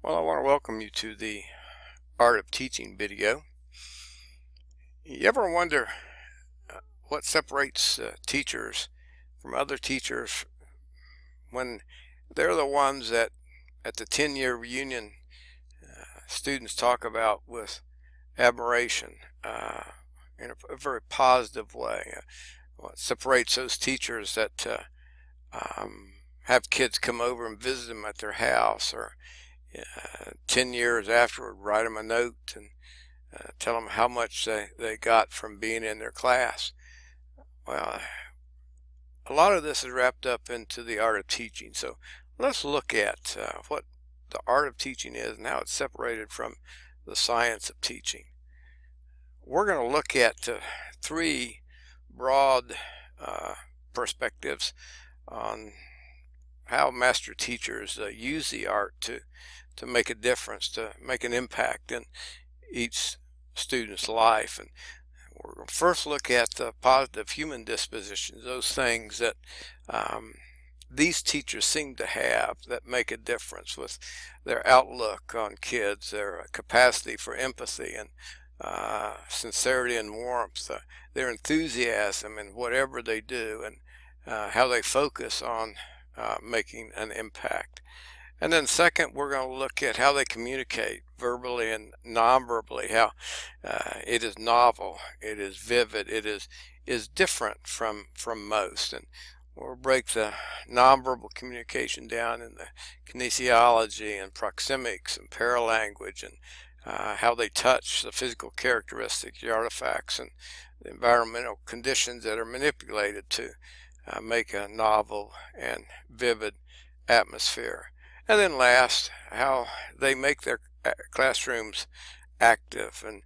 Well, I want to welcome you to the Art of Teaching video. You ever wonder what separates teachers from other teachers when they're the ones that at the 10-year reunion students talk about with admiration in a very positive way? What separates those teachers that have kids come over and visit them at their house, or 10 years afterward write them a note and tell them how much they got from being in their class. Well, a lot of this is wrapped up into the art of teaching. So let's look at what the art of teaching is and how it's separated from the science of teaching. We're going to look at three broad perspectives on how master teachers use the art to make a difference, to make an impact in each student's life. And we're going to first look at the positive human dispositions, those things that these teachers seem to have that make a difference with their outlook on kids, their capacity for empathy and sincerity and warmth, their enthusiasm in whatever they do, and how they focus on making an impact. And then second, we're going to look at how they communicate verbally and non-verbally, how it is novel, it is vivid, it is different from most. And we'll break the nonverbal communication down in the kinesiology and proxemics and paralanguage, and how they touch, the physical characteristics, the artifacts, and the environmental conditions that are manipulated to make a novel and vivid atmosphere. And then last, how they make their classrooms active and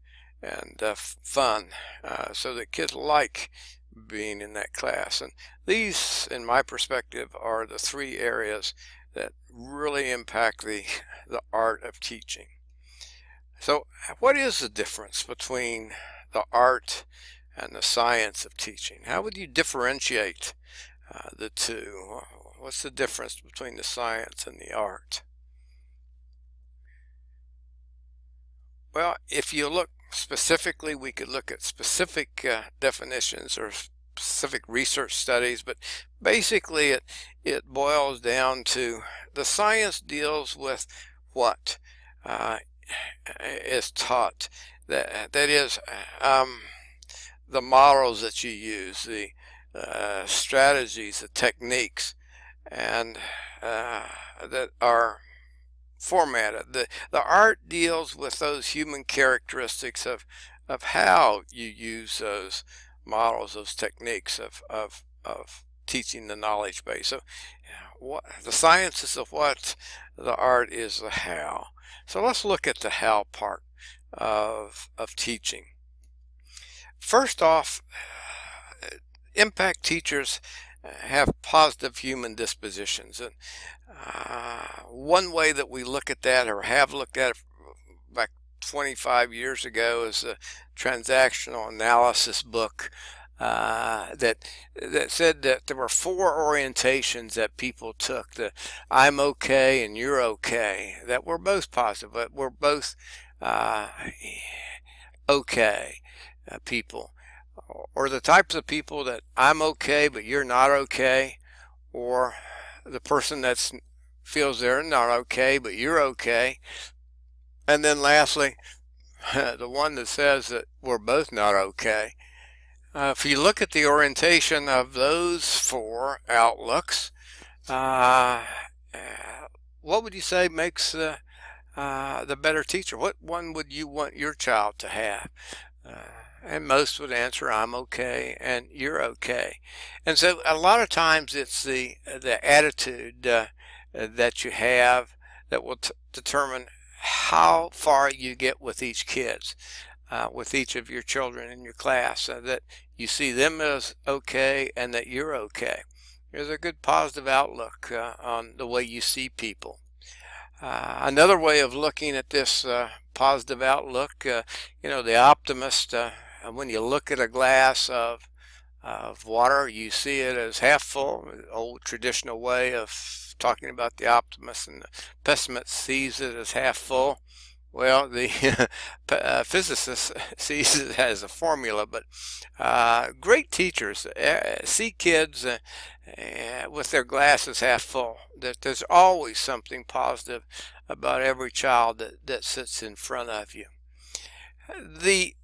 fun, so that kids like being in that class. And these, in my perspective, are the three areas that really impact the art of teaching. So what is the difference between the art and the science of teaching? How would you differentiate the two? What's the difference between the science and the art? Well, if you look specifically, we could look at specific definitions or specific research studies, but basically it boils down to the science deals with what is taught. That is the models that you use, the strategies, the techniques, and that are formatted. The art deals with those human characteristics of how you use those models, those techniques of teaching the knowledge base. So what the science is of what, the art is the how. So let's look at the how part of teaching. First off, impact teachers have positive human dispositions, and one way that we look at that, or have looked at it back 25 years ago, is a transactional analysis book that said that there were 4 orientations that people took: the I'm okay and you're okay, that were both positive, but we're both okay people, or the types of people that I'm okay but you're not okay, or the person that feels they're not okay but you're okay, and then lastly the one that says that we're both not okay. If you look at the orientation of those 4 outlooks, what would you say makes the better teacher? What one would you want your child to have? And most would answer I'm okay and you're okay. And so a lot of times it's the attitude that you have that will determine how far you get with each kids, with each of your children in your class, that you see them as okay and that you're okay. There's a good positive outlook on the way you see people. Another way of looking at this positive outlook, the optimist, when you look at a glass of water, you see it as half full, the old traditional way of talking about the optimist and the pessimist sees it as half full. Well, the physicist sees it as a formula, but great teachers see kids with their glasses half full. That there's always something positive about every child that sits in front of you. The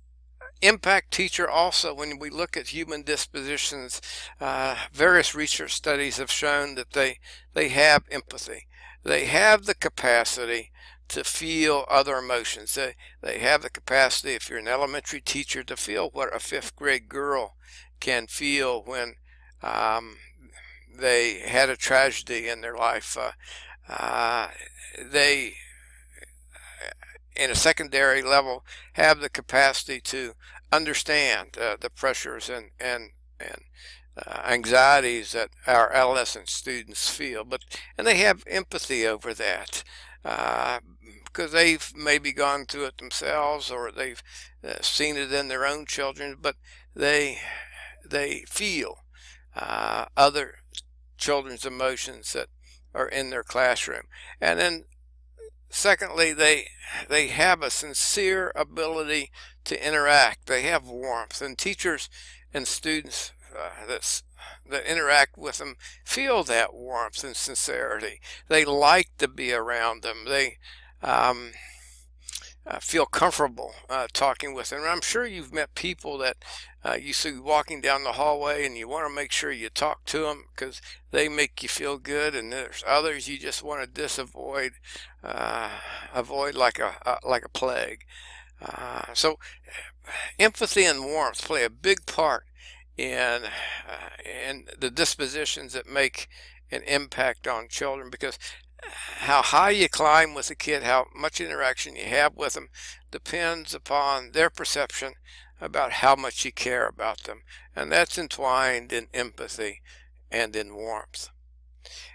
impact teacher also, when we look at human dispositions, various research studies have shown that they have empathy. They have the capacity to feel other emotions. They have the capacity, if you're an elementary teacher, to feel what a fifth grade girl can feel when they had a tragedy in their life. They, in a secondary level, have the capacity to understand the pressures and anxieties that our adolescent students feel, and they have empathy over that. Because they've maybe gone through it themselves, or they've seen it in their own children, but they feel other children's emotions that are in their classroom. And then secondly, they have a sincere ability to interact. They have warmth, and teachers and students that interact with them feel that warmth and sincerity. They like to be around them. They feel comfortable talking with them. And I'm sure you've met people that you see walking down the hallway, and you want to make sure you talk to them because they make you feel good, and there's others you just want to avoid like a plague. So empathy and warmth play a big part in the dispositions that make an impact on children, because how high you climb with a kid, how much interaction you have with them, depends upon their perception about how much you care about them, and that's entwined in empathy and in warmth.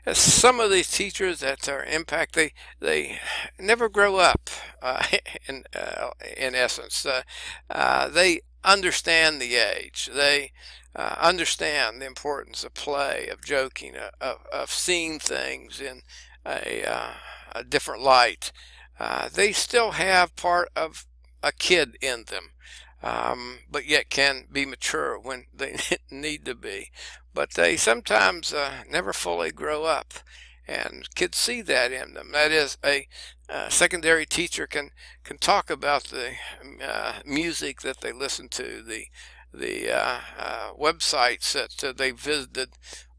As some of these teachers that are impact, they never grow up. In essence, they understand the age. They understand the importance of play, of joking, of seeing things in a different light. They still have part of a kid in them, but yet can be mature when they need to be. But they sometimes never fully grow up, and kids see that in them. That is, a secondary teacher can talk about the music that they listen to, the websites that they visited,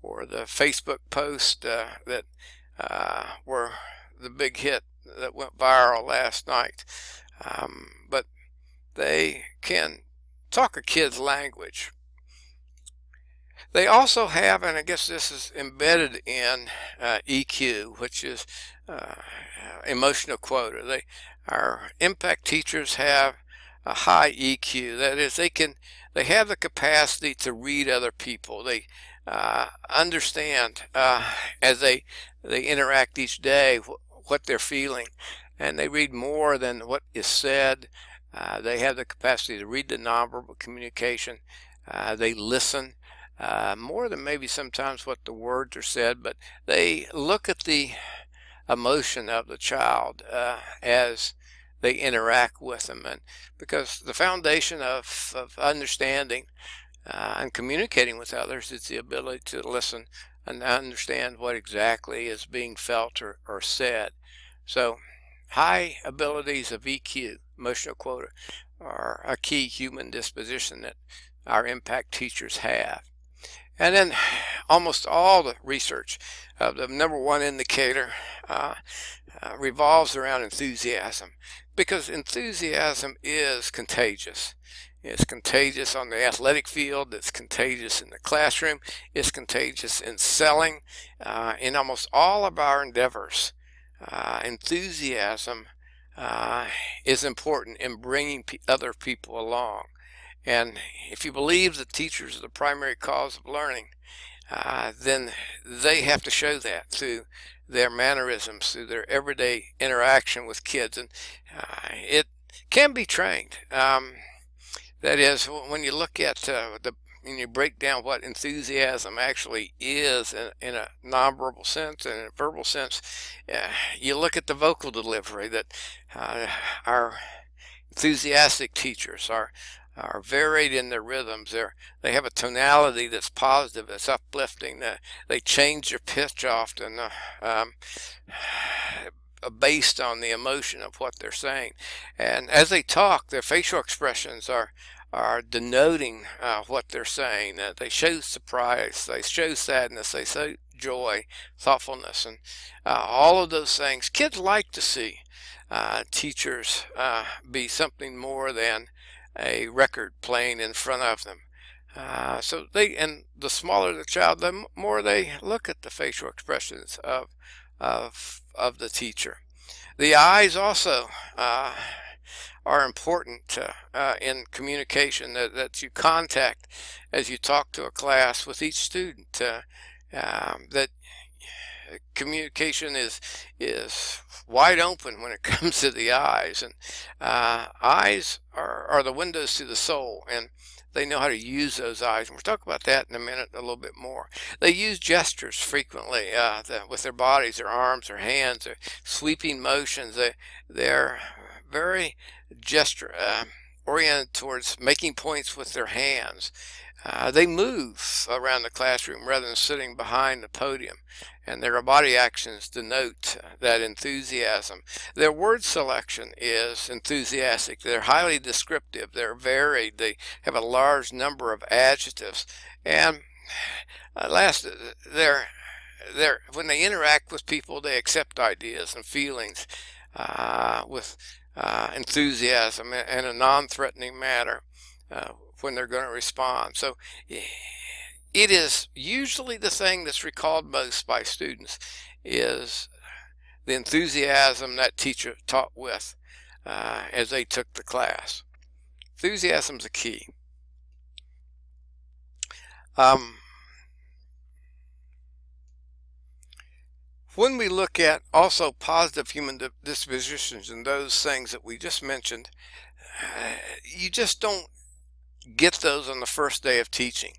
or the Facebook posts that were the big hit that went viral last night. But they can talk a kid's language. They also have, and I guess this is embedded in EQ, which is emotional quota. Our impact teachers have a high EQ. That is, they have the capacity to read other people. They understand as they interact each day what they're feeling, and they read more than what is said. They have the capacity to read the nonverbal communication. They listen more than maybe sometimes what the words are said, but they look at the emotion of the child as they interact with them. And because the foundation of understanding and communicating with others is the ability to listen and understand what exactly is being felt or said. So high abilities of EQ, emotional quota, are a key human disposition that our impact teachers have. And then almost all the research of the number one indicator revolves around enthusiasm, because enthusiasm is contagious. It's contagious on the athletic field, it's contagious in the classroom, it's contagious in selling, in almost all of our endeavors. Enthusiasm is important in bringing other people along. And if you believe that teachers are the primary cause of learning, then they have to show that through their mannerisms, through their everyday interaction with kids. And it can be trained. That is, when you look at the and you break down what enthusiasm actually is in a nonverbal sense and in a verbal sense, you look at the vocal delivery that our enthusiastic teachers are varied in their rhythms. They have a tonality that's positive, that's uplifting. They change their pitch often based on the emotion of what they're saying. And as they talk, their facial expressions are denoting what they're saying. They show surprise, they show sadness, they show joy, thoughtfulness, and all of those things. Kids like to see teachers be something more than a record playing in front of them. And the smaller the child, the more they look at the facial expressions of the teacher. The eyes also are important in communication, that you contact as you talk to a class with each student, that communication is wide open when it comes to the eyes. And eyes are the windows to the soul, and they know how to use those eyes. And we'll talk about that in a minute a little bit more. They use gestures frequently with their bodies, their arms, their hands, their sweeping motions. They're very gesture oriented towards making points with their hands. They move around the classroom rather than sitting behind the podium, and their body actions denote that enthusiasm. Their word selection is enthusiastic. They're highly descriptive. They're varied. They have a large number of adjectives. And last, when they interact with people, they accept ideas and feelings with enthusiasm in a non-threatening manner when they're going to respond. So it is usually the thing that's recalled most by students is the enthusiasm that teacher taught with as they took the class. Enthusiasm's a key. When we look at also positive human dispositions and those things that we just mentioned, you just don't get those on the first day of teaching.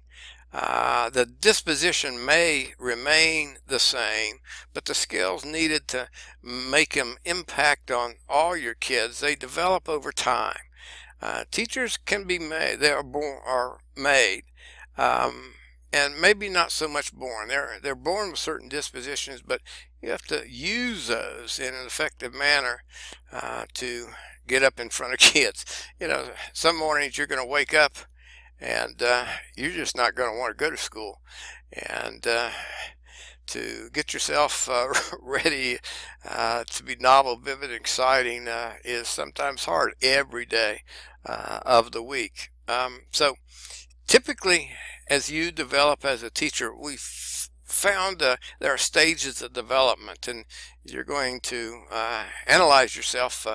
The disposition may remain the same, but the skills needed to make them impact on all your kids, they develop over time. Teachers can be made, they are made, and maybe not so much born. They're born with certain dispositions, but you have to use those in an effective manner to get up in front of kids. You know, some mornings you're going to wake up and you're just not going to want to go to school. And to get yourself ready to be novel, vivid, exciting is sometimes hard every day of the week. So typically, as you develop as a teacher, we've found there are stages of development, and you're going to analyze yourself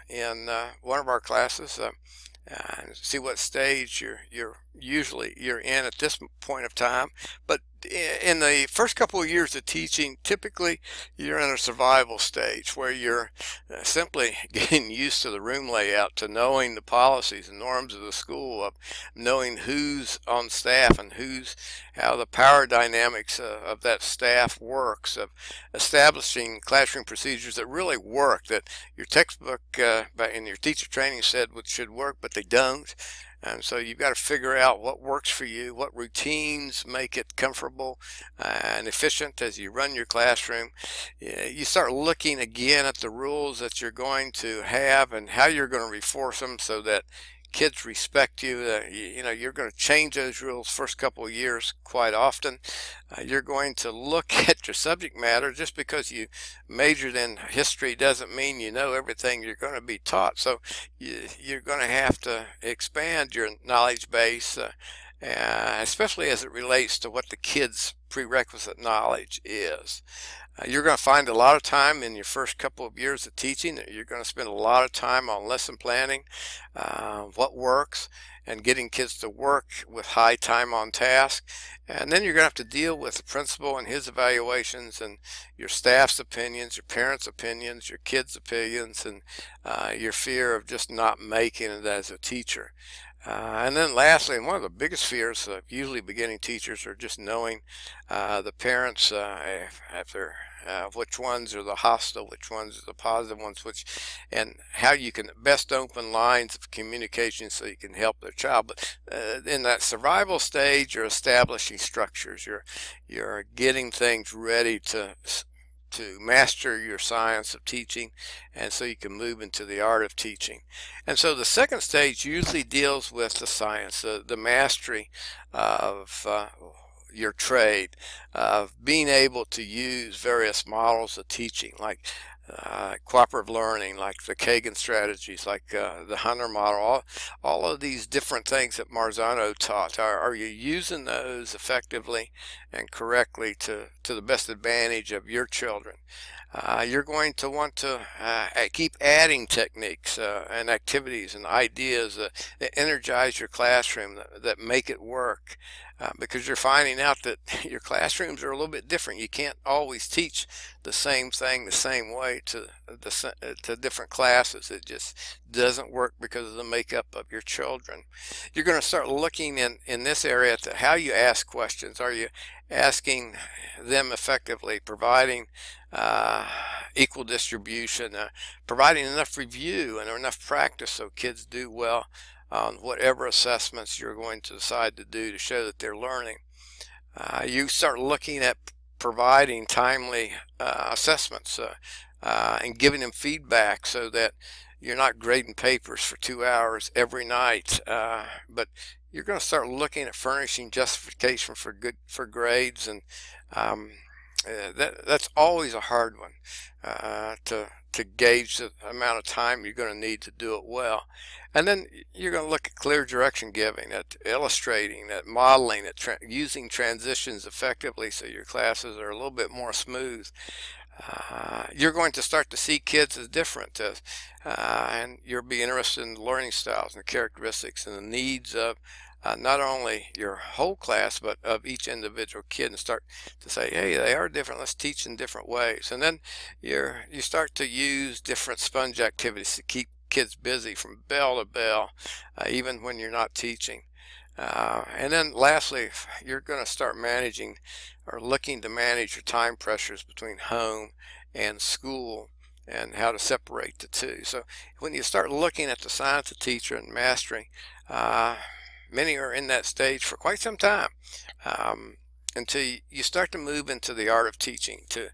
in one of our classes and see what stage you're in at this point of time. But in the first couple of years of teaching, typically you're in a survival stage where you're simply getting used to the room layout, to knowing the policies and norms of the school, of knowing who's on staff and how the power dynamics of that staff works, of establishing classroom procedures that really work, that your textbook and your teacher training said should work, but they don't. And so you've got to figure out what works for you, what routines make it comfortable and efficient as you run your classroom. You start looking again at the rules that you're going to have and how you're going to reinforce them so that kids respect you. You know, you're going to change those rules first couple of years quite often. You're going to look at your subject matter. Just because you majored in history doesn't mean you know everything you're going to be taught. So you're going to have to expand your knowledge base, especially as it relates to what the kids' prerequisite knowledge is. You're going to find a lot of time in your first couple of years of teaching. You're going to spend a lot of time on lesson planning, what works, and getting kids to work with high time on task. And then you're going to have to deal with the principal and his evaluations, and your staff's opinions, your parents' opinions, your kids' opinions, and your fear of just not making it as a teacher. And then lastly, and one of the biggest fears of usually beginning teachers are just knowing the parents, if they're which ones are the hostile, which ones are the positive ones, and how you can best open lines of communication so you can help their child. But in that survival stage, you're establishing structures. You're getting things ready to master your science of teaching, and so you can move into the art of teaching. And so the second stage usually deals with the science, the mastery of your trade, of being able to use various models of teaching, like cooperative learning, like the Kagan strategies, like the Hunter model, all of these different things that Marzano taught. Are you using those effectively and correctly to the best advantage of your children? You're going to want to keep adding techniques and activities and ideas that energize your classroom, that make it work. Because you're finding out that your classrooms are a little bit different. You can't always teach the same thing the same way to different classes. It just doesn't work because of the makeup of your children. You're going to start looking in this area at how you ask questions. Are you asking them effectively, providing equal distribution, providing enough review and enough practice so kids do well on whatever assessments you're going to decide to do to show that they're learning. You start looking at providing timely assessments and giving them feedback so that you're not grading papers for 2 hours every night, but you're going to start looking at furnishing justification for grades, and that's always a hard one to gauge the amount of time you're going to need to do it well. And then you're going to look at clear direction giving, at illustrating, at modeling, at using transitions effectively so your classes are a little bit more smooth. You're going to start to see kids as different, and you'll be interested in the learning styles and the characteristics and the needs of not only your whole class but of each individual kid, and start to say, hey, they are different, let's teach in different ways. And then you start to use different sponge activities to keep kids busy from bell to bell, even when you're not teaching. And then lastly, you're going to start managing or looking to manage your time pressures between home and school and how to separate the two. So when you start looking at the science of teacher and mastering, many are in that stage for quite some time, until you start to move into the art of teaching, to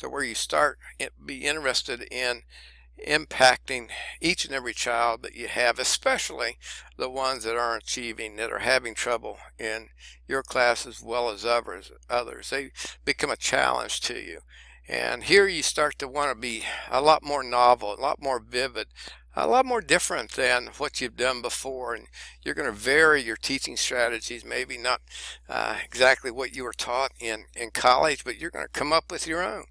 where you start to be interested in impacting each and every child that you have, especially the ones that aren't achieving, that are having trouble in your class as well as others. They become a challenge to you. And here you start to want to be a lot more novel, a lot more vivid, a lot more different than what you've done before. And you're going to vary your teaching strategies, maybe not exactly what you were taught in college, but you're going to come up with your own.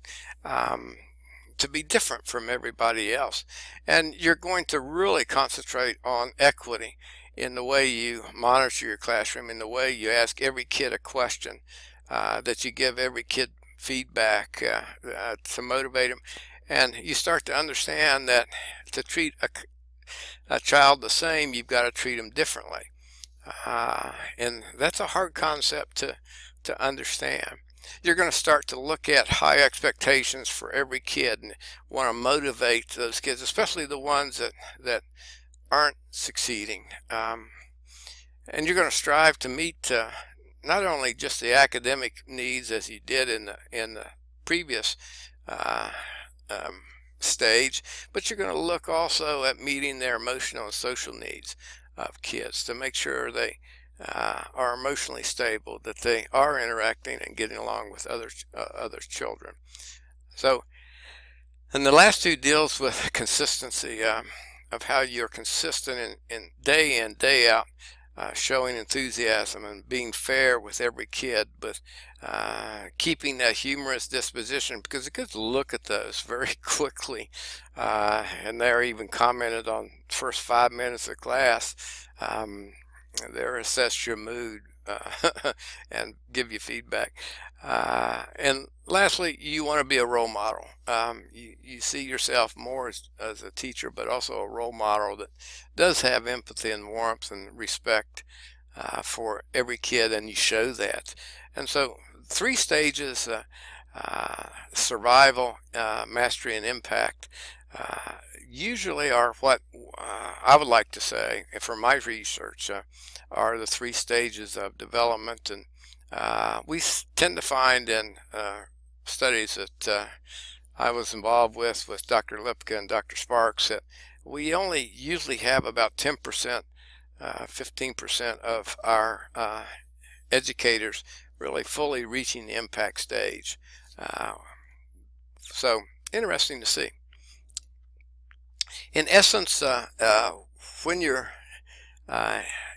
To be different from everybody else. And you're going to really concentrate on equity in the way you monitor your classroom, in the way you ask every kid a question, that you give every kid feedback to motivate them. And you start to understand that to treat a child the same, you've got to treat them differently. And that's a hard concept to understand. You're going to start to look at high expectations for every kid and want to motivate those kids, especially the ones that aren't succeeding. And you're going to strive to meet not only just the academic needs as you did in the previous stage, but you're going to look also at meeting their emotional and social needs of kids to make sure they are emotionally stable, that they are interacting and getting along with other children. So, and the last two deals with consistency, of how you're consistent in day out, showing enthusiasm and being fair with every kid, but keeping that humorous disposition, because the kids look at those very quickly, and they're even commented on the first 5 minutes of class. They're assessed your mood and give you feedback. And lastly, you want to be a role model. You see yourself more as a teacher, but also a role model that does have empathy and warmth and respect for every kid, and you show that. And so 3 stages, survival, mastery, and impact, usually are what I would like to say, from my research, are the 3 stages of development. And we tend to find in studies that I was involved with Dr. Lipka and Dr. Sparks, that we only usually have about 10%, 15% of our educators really fully reaching the impact stage. So interesting to see. In essence, when you're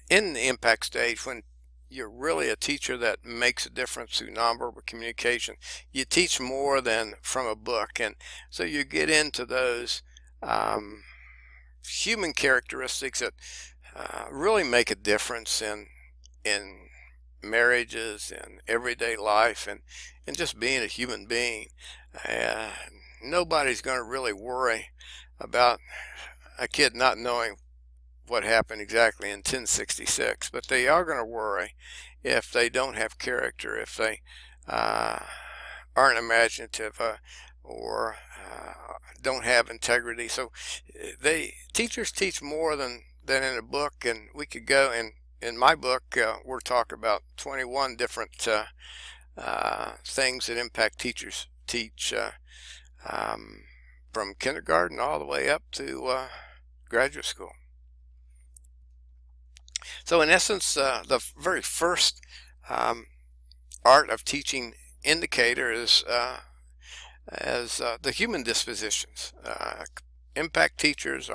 in the impact stage, when you're really a teacher that makes a difference through nonverbal communication, you teach more than from a book, and so you get into those human characteristics that really make a difference in marriages and everyday life, and just being a human being. Nobody's going to really worry about a kid not knowing what happened exactly in 1066, but they are going to worry if they don't have character, if they aren't imaginative, or don't have integrity. So teachers teach more than in a book, and we could go in my book, we're talking about 21 different things that impact teachers teach, from kindergarten all the way up to graduate school. So in essence, the very first art of teaching indicator is the human dispositions. Impact teachers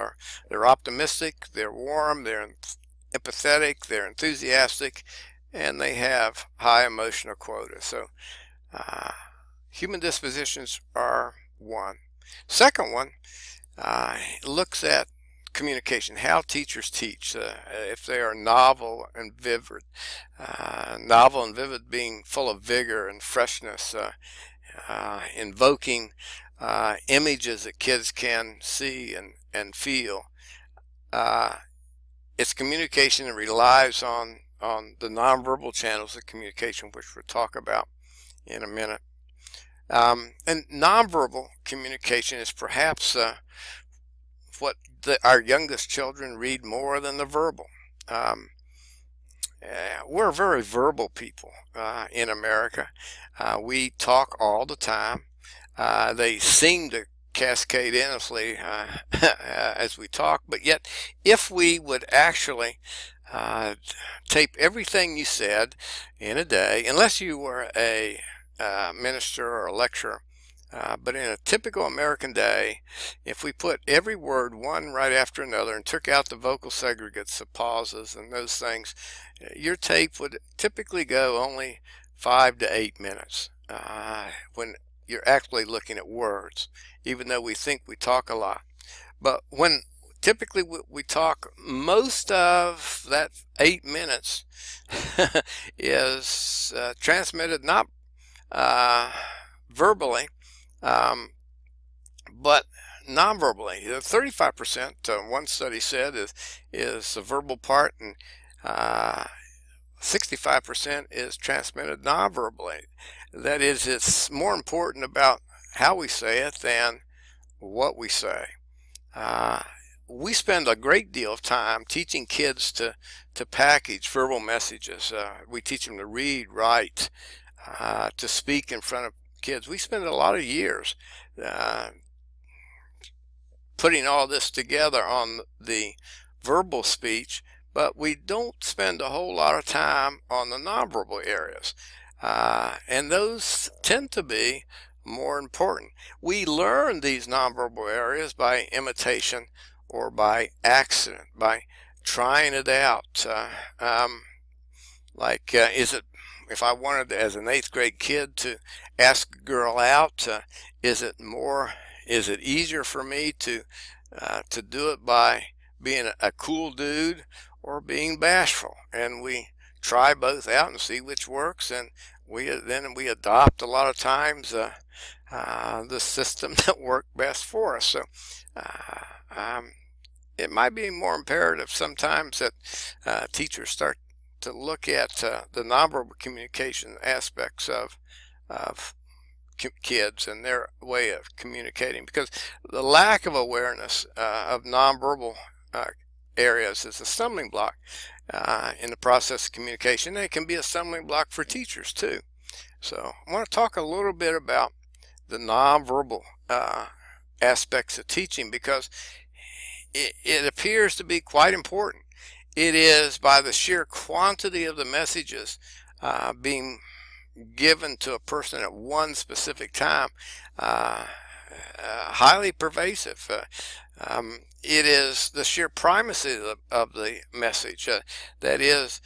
they're optimistic, they're warm, they're empathetic, they're enthusiastic, and they have high emotional quota. So human dispositions are one. Second one looks at communication, how teachers teach, if they are novel and vivid. Novel and vivid being full of vigor and freshness, invoking images that kids can see and feel. Its communication relies on the nonverbal channels of communication, which we'll talk about in a minute. And nonverbal communication is perhaps what our youngest children read more than the verbal. We're very verbal people in America. We talk all the time. They seem to cascade endlessly as we talk, but yet if we would actually tape everything you said in a day, unless you were a minister or a lecturer, but in a typical American day, if we put every word one right after another and took out the vocal segregates, the pauses and those things, your tape would typically go only 5 to 8 minutes when you're actually looking at words, even though we think we talk a lot. But when typically we talk, most of that 8 minutes is transmitted not verbally, but non-verbally. 35%, one study said, is the verbal part, and 65% is transmitted non-verbally. That is, it's more important about how we say it than what we say. We spend a great deal of time teaching kids to package verbal messages. We teach them to read, write, to speak in front of kids. We spend a lot of years putting all this together on the verbal speech, but we don't spend a whole lot of time on the nonverbal areas, and those tend to be more important. We learn these nonverbal areas by imitation or by accident, by trying it out. Is it, if I wanted, as an 8th grade kid, to ask a girl out, is it easier for me to do it by being a cool dude or being bashful? And we try both out and see which works, and we adopt a lot of times the system that worked best for us. So it might be more imperative sometimes that teachers start to look at the nonverbal communication aspects of kids and their way of communicating, because the lack of awareness of nonverbal areas is a stumbling block in the process of communication, and it can be a stumbling block for teachers too. So I want to talk a little bit about the nonverbal aspects of teaching, because it appears to be quite important. It is, by the sheer quantity of the messages being given to a person at one specific time, highly pervasive. It is the sheer primacy of the message that is,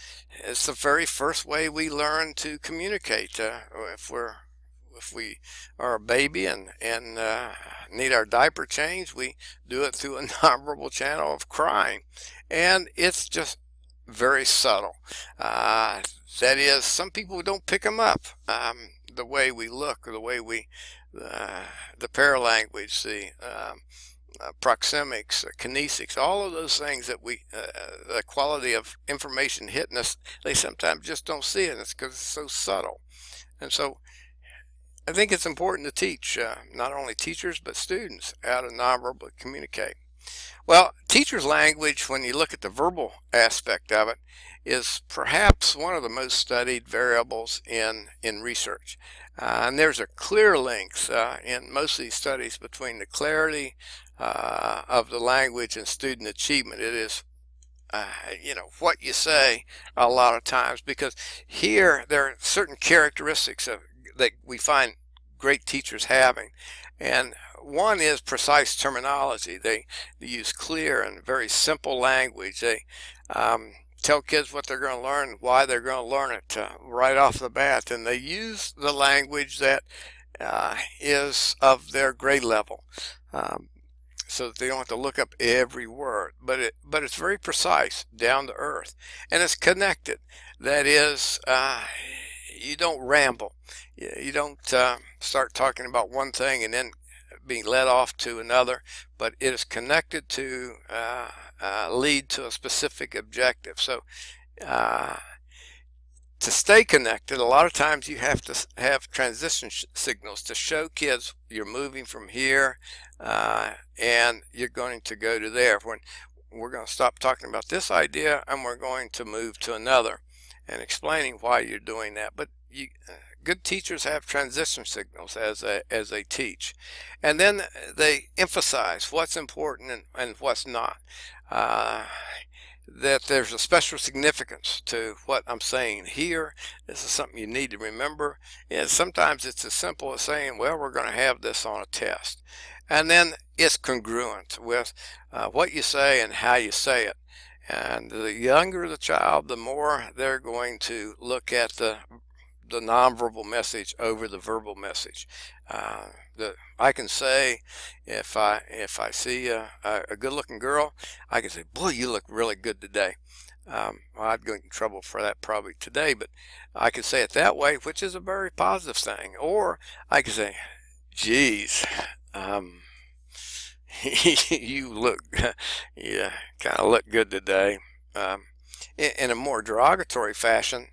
it's the very first way we learn to communicate. If we are a baby and need our diaper changed, we do it through a nonverbal channel of crying, and it's just very subtle. That is, some people don't pick them up. The way we look, or the way we, the paralanguage, the proxemics, kinesics, all of those things that we, the quality of information hitting us, they sometimes just don't see it, and it's because it's so subtle. And so I think it's important to teach, not only teachers, but students, how to nonverbally communicate. Well, teacher's language, when you look at the verbal aspect of it, is perhaps one of the most studied variables in research. And there's a clear link in most of these studies between the clarity of the language and student achievement. It is, what you say a lot of times, because here there are certain characteristics that we find great teachers having. And one is precise terminology. They use clear and very simple language. They tell kids what they're going to learn, why they're going to learn it right off the bat, and they use the language that is of their grade level, so that they don't have to look up every word. But it's very precise, down to earth, and it's connected. That is, you don't ramble. You don't start talking about one thing and then being led off to another, but it is connected to lead to a specific objective. So to stay connected, a lot of times you have to have transition signals to show kids you're moving from here and you're going to go to there. When we're going to stop talking about this idea and we're going to move to another, and explaining why you're doing that. But good teachers have transition signals as they teach, and then they emphasize what's important and what's not. That there's a special significance to what I'm saying here. This is something you need to remember. And sometimes it's as simple as saying, well, we're going to have this on a test. And then it's congruent with what you say and how you say it. And the younger the child, the more they're going to look at the nonverbal message over the verbal message. I can say, if I see a good-looking girl, I can say, boy, you look really good today. Well, I'd go in trouble for that probably today, but I can say it that way, which is a very positive thing. Or I can say, geez, you look, you kind of look good today, in a more derogatory fashion.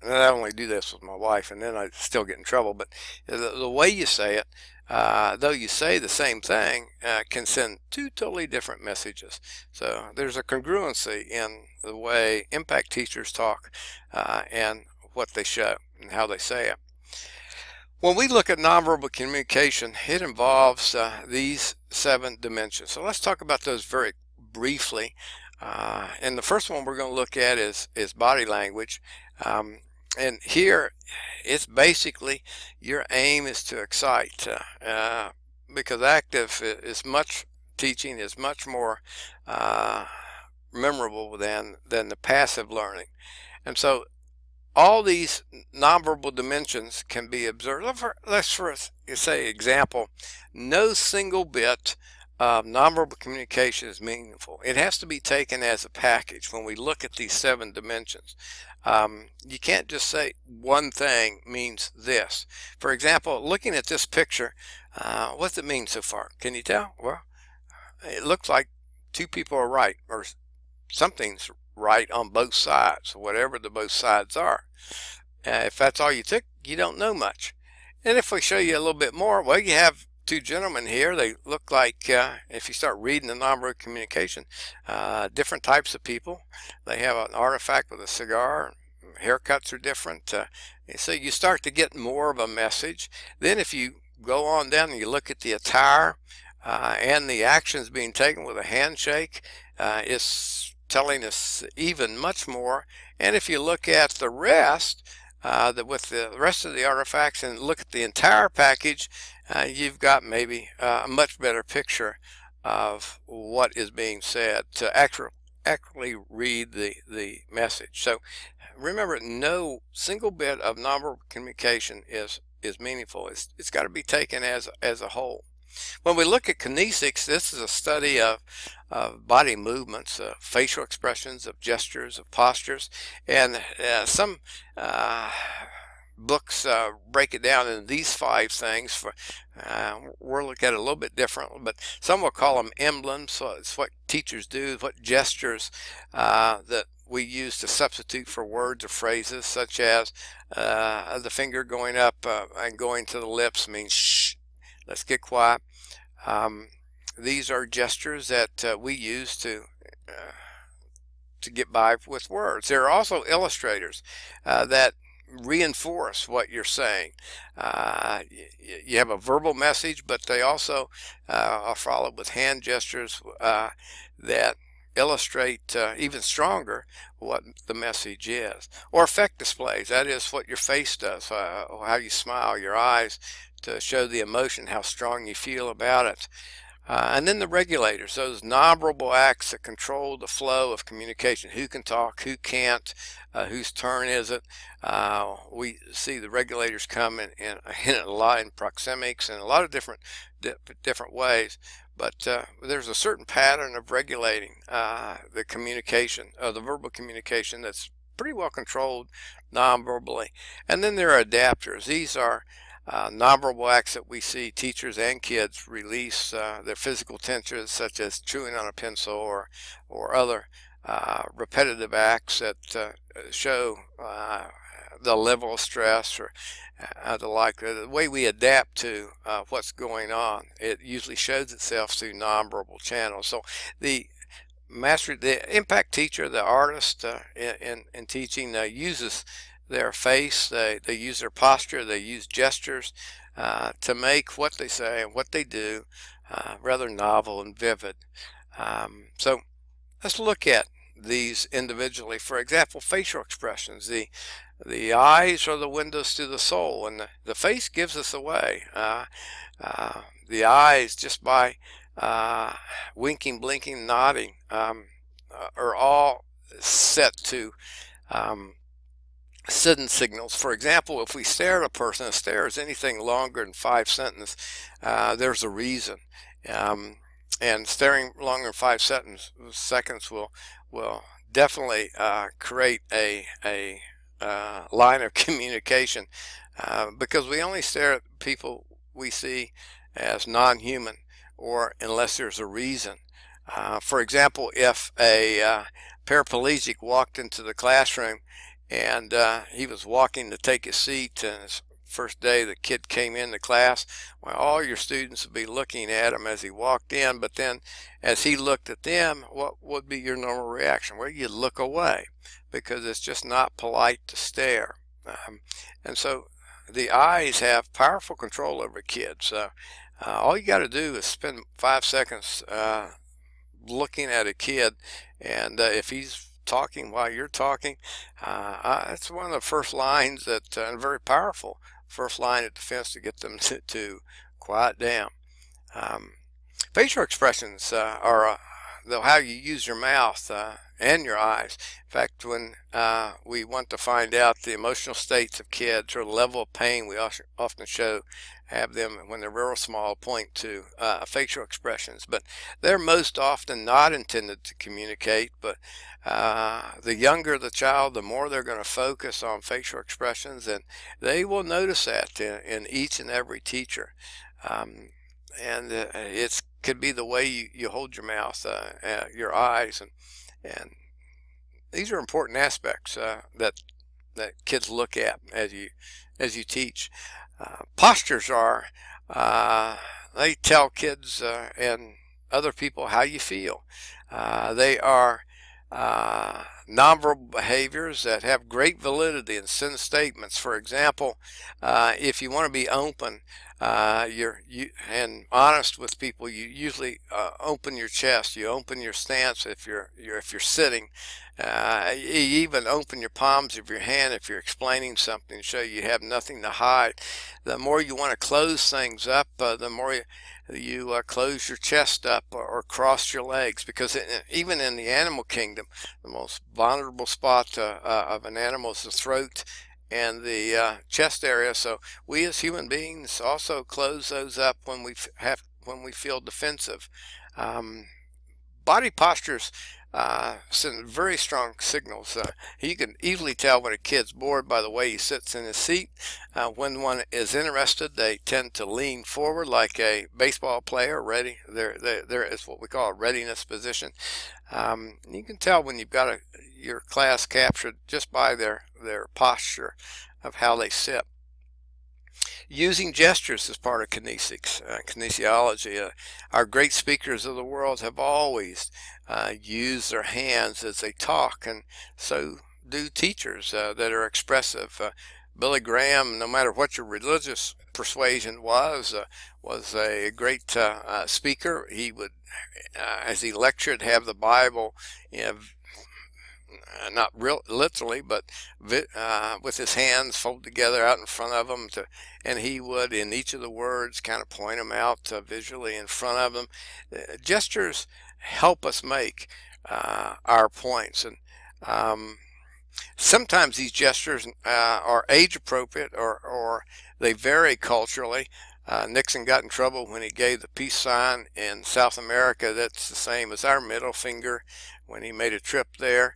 And I only do this with my wife, and then I still get in trouble. But the way you say it, though you say the same thing, can send two totally different messages. So there's a congruency in the way impact teachers talk and what they show and how they say it. When we look at nonverbal communication, it involves these 7 dimensions. So let's talk about those very briefly. And the first one we're going to look at is body language. And here, it's basically your aim is to excite, because active is teaching is much more memorable than the passive learning. And so all these nonverbal dimensions can be observed. Let's first say example, no single bit of nonverbal communication is meaningful. It has to be taken as a package when we look at these 7 dimensions. You can't just say one thing means this. For example, looking at this picture, what does it mean so far? Can you tell? Well, it looks like two people are right, or something's right on both sides, whatever the both sides are. If that's all you took, you don't know much. And if we show you a little bit more, well, you have two gentlemen here. They look like, if you start reading the nonverbal communication, different types of people. They have an artifact with a cigar. Haircuts are different. So you start to get more of a message. Then if you go on down and you look at the attire and the actions being taken with a handshake, it's telling us even much more. And if you look at the rest, with the rest of the artifacts and look at the entire package, you've got maybe a much better picture of what is being said to actually read the message. So remember, no single bit of nonverbal communication is meaningful. It's got to be taken as a whole. When we look at kinesics, this is a study of body movements, facial expressions, of gestures, of postures, and some books break it down in these 5 things. We'll look at it a little bit different, but some will call them emblems. So it's what teachers do, what gestures that we use to substitute for words or phrases, such as the finger going up and going to the lips means shh, let's get quiet. These are gestures that we use to get by with words. There are also illustrators that reinforce what you're saying. You have a verbal message, but they also are followed with hand gestures that illustrate even stronger what the message is. Or effect displays, that is what your face does, how you smile, your eyes, to show the emotion, how strong you feel about it. And then the regulators, those nonverbal acts that control the flow of communication. Who can talk, who can't, whose turn is it. We see the regulators come in a lot in proxemics and a lot of different ways. But there's a certain pattern of regulating the communication, the verbal communication, that's pretty well controlled nonverbally. And then there are adapters. These are nonverbal acts that we see teachers and kids release their physical tensions, such as chewing on a pencil or other repetitive acts that show the level of stress or the way we adapt to what's going on. It usually shows itself through nonverbal channels. So the impact teacher, the artist in teaching, uses their face, they use their posture, they use gestures to make what they say and what they do rather novel and vivid. So let's look at these individually. For example, facial expressions. The eyes are the windows to the soul, and the face gives us away. The eyes, just by winking, blinking, nodding, are all set to sudden signals. For example, if we stare at a person, a stare is anything longer than 5 seconds, there's a reason. And staring longer than 5 seconds will definitely create a line of communication, because we only stare at people we see as non-human, or unless there's a reason. For example, if a paraplegic walked into the classroom and he was walking to take his seat, and his first day the kid came into class, well, all your students would be looking at him as he walked in, but then as he looked at them, what would be your normal reaction? Well, you'd look away, because it's just not polite to stare. And so the eyes have powerful control over kids. All you got to do is spend 5 seconds looking at a kid, and if he's talking while you're talking, that's one of the first lines that, and very powerful first line of defense to get them to quiet down. Facial expressions are how you use your mouth and your eyes. In fact, when we want to find out the emotional states of kids or the level of pain, we often show have them, when they're real small, point to facial expressions, but they're most often not intended to communicate. But the younger the child, the more they're going to focus on facial expressions, and they will notice that in each and every teacher. And it could be the way you hold your mouth, your eyes, and these are important aspects that kids look at as you teach. Postures are, they tell kids and other people how you feel. They are nonverbal behaviors that have great validity and send statements. For example, if you want to be open and honest with people, you usually open your chest, you open your stance if you're sitting. You even open your palms of your hand if you're explaining something, so you have nothing to hide. The more you want to close things up, the more you close your chest up or cross your legs, because even in the animal kingdom, the most vulnerable spot of an animal is the throat and the chest area. So we as human beings also close those up when we feel defensive. Body postures send very strong signals. You can easily tell when a kid's bored by the way he sits in his seat. When one is interested, they tend to lean forward like a baseball player, ready. There is what we call a readiness position. You can tell when you've got your class captured just by their posture of how they sit. Using gestures as part of kinesiology. Our great speakers of the world have always used their hands as they talk, and so do teachers that are expressive. Billy Graham, no matter what your religious persuasion was a great speaker. He would, as he lectured, have the Bible, not real literally, but with his hands folded together out in front of him, and he would, in each of the words, kind of point them out visually in front of them. Gestures help us make our points, and sometimes these gestures are age appropriate, or they vary culturally. Nixon got in trouble when he gave the peace sign in South America. That's the same as our middle finger when he made a trip there.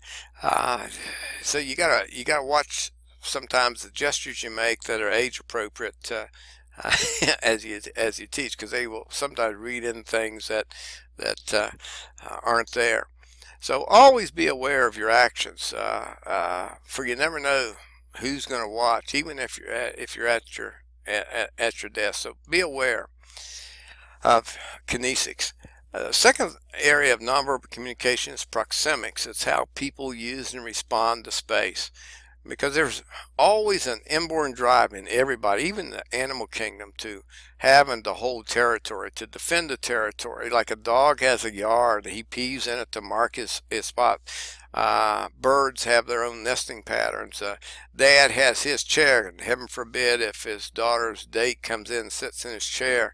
So you gotta watch sometimes the gestures you make that are age appropriate as you teach, because they will sometimes read in things that aren't there. So always be aware of your actions, for you never know who's going to watch, even if you're at your desk. So be aware of kinesics. Second area of nonverbal communication is proxemics. It's how people use and respond to space, because there's always an inborn drive in everybody, even the animal kingdom, to have and to hold territory, to defend the territory. Like a dog has a yard, he pees in it to mark his spot. Birds have their own nesting patterns. Dad has his chair, and heaven forbid if his daughter's date comes in and sits in his chair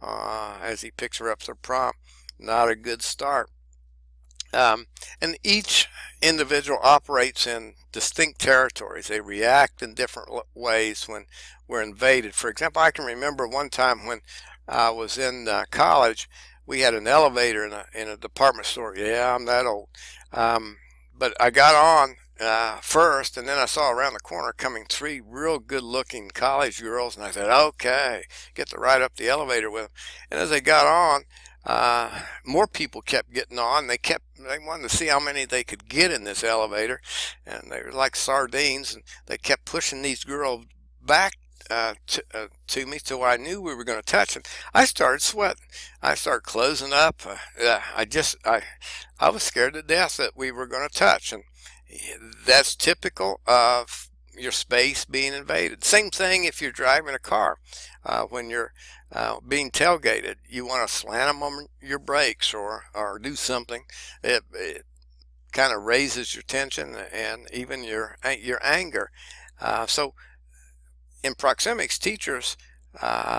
as he picks her up for prom. Not a good start. And each individual operates in distinct territories. They react in different ways when we're invaded. For example, I can remember one time when I was in college, we had an elevator in a department store. Yeah, I'm that old. But I got on first, and then I saw around the corner coming three real good-looking college girls, and I said, okay, get to ride up the elevator with them. And as they got on, more people kept getting on. They wanted to see how many they could get in this elevator, and they were like sardines, and they kept pushing these girls back to me till I knew we were going to touch, and I started sweating. I started closing up. I was scared to death that we were going to touch, and that's typical of your space being invaded. Same thing if you're driving a car. When you're being tailgated, you want to slam them on your brakes or do something. It kind of raises your tension and even your anger. So in proxemics, teachers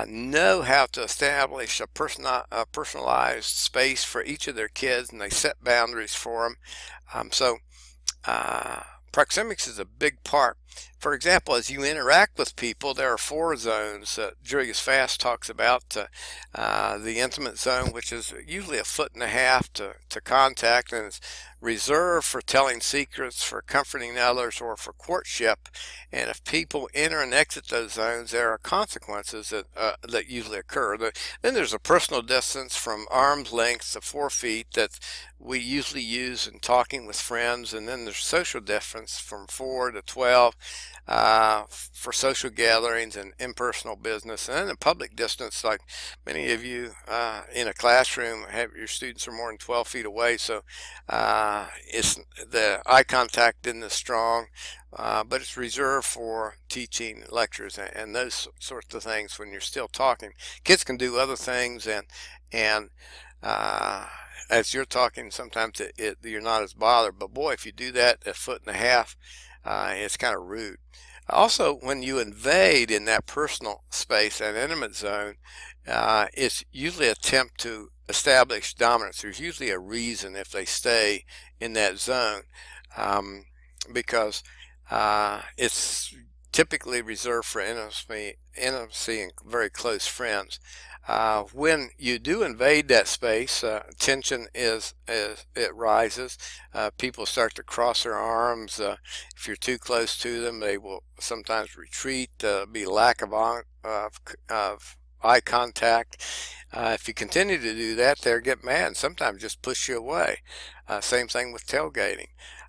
know how to establish a personalized space for each of their kids, and they set boundaries for them. So proxemics is a big part For example, as you interact with people, there are 4 zones that Julius Fast talks about. The intimate zone, which is usually 1.5 feet to contact, and is reserved for telling secrets, for comforting others, or for courtship. And if people enter and exit those zones, there are consequences that usually occur. Then there's a personal distance from arm's length to 4 feet that we usually use in talking with friends. And then there's social distance from 4 to 12 for social gatherings and impersonal business. And then the public distance, like many of you in a classroom, have your students are more than 12 feet away, so it's the eye contact isn't as strong, but it's reserved for teaching lectures and those sorts of things. When you're still talking, kids can do other things, and as you're talking, sometimes you're not as bothered. But boy, if you do that at 1.5 feet, it's kind of rude. Also, when you invade in that personal space, that intimate zone, it's usually an attempt to establish dominance. There's usually a reason if they stay in that zone, because it's typically reserved for intimacy and very close friends. When you do invade that space, tension it rises. People start to cross their arms. If you're too close to them, they will sometimes retreat. Be lack of eye contact. If you continue to do that, they'll get mad and sometimes just push you away. Same thing with tailgating.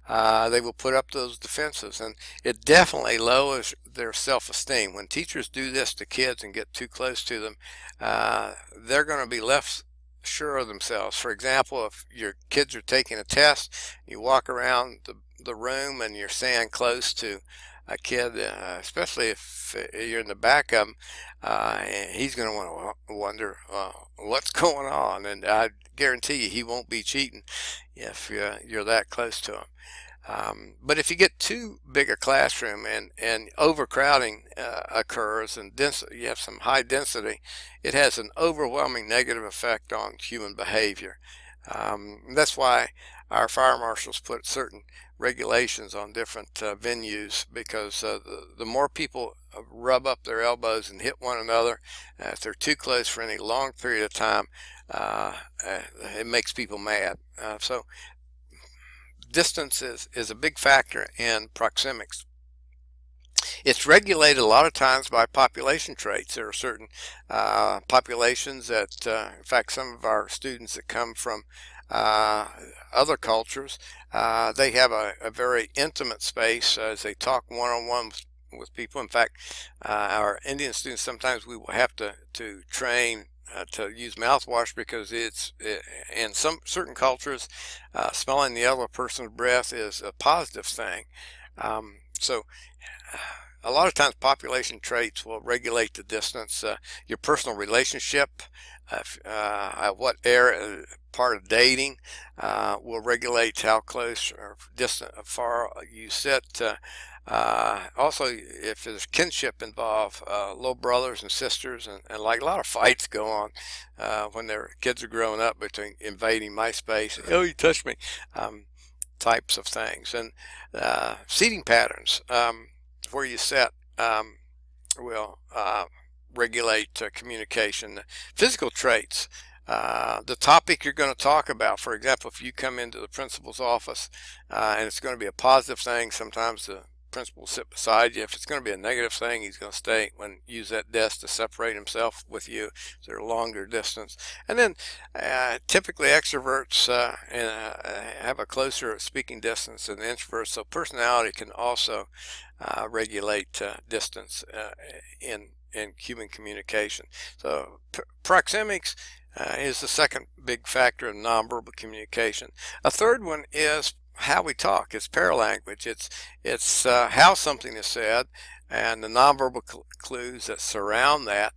They will put up those defenses, and it definitely lowers their self-esteem. When teachers do this to kids and get too close to them, they're going to be less sure of themselves. For example, if your kids are taking a test, you walk around the room and you're standing close to a kid, especially if you're in the back of him, he's going to want to wonder what's going on, and I guarantee you he won't be cheating if you're that close to him. But if you get too big a classroom and overcrowding occurs, and you have some high density, it has an overwhelming negative effect on human behavior. That's why our fire marshals put certain regulations on different venues, because the more people rub up their elbows and hit one another, if they're too close for any long period of time, it makes people mad. So distance is a big factor in proxemics. It's regulated a lot of times by population traits. There are certain populations that, in fact, some of our students that come from other cultures, they have a very intimate space as they talk one-on-one with people. In fact, our Indian students, sometimes we will have to train to use mouthwash, because in some certain cultures, smelling the other person's breath is a positive thing. So a lot of times population traits will regulate the distance. Your personal relationship, what area, part of dating, will regulate how close or distant, far you sit. Also, if there's kinship involved, little brothers and sisters, and like a lot of fights go on when their kids are growing up between invading my space, oh, you touched me, types of things. And seating patterns, where you sit, will regulate communication. Physical traits, the topic you're going to talk about. For example, if you come into the principal's office and it's going to be a positive thing, sometimes the principal will sit beside you. If it's going to be a negative thing, he's going to stay and use that desk to separate himself with you. So they're a longer distance. And then typically extroverts have a closer speaking distance than introverts. So personality can also regulate distance in human communication. So proxemics is the second big factor in nonverbal communication. A third one is how we talk. It's paralanguage. It's how something is said and the nonverbal clues that surround that.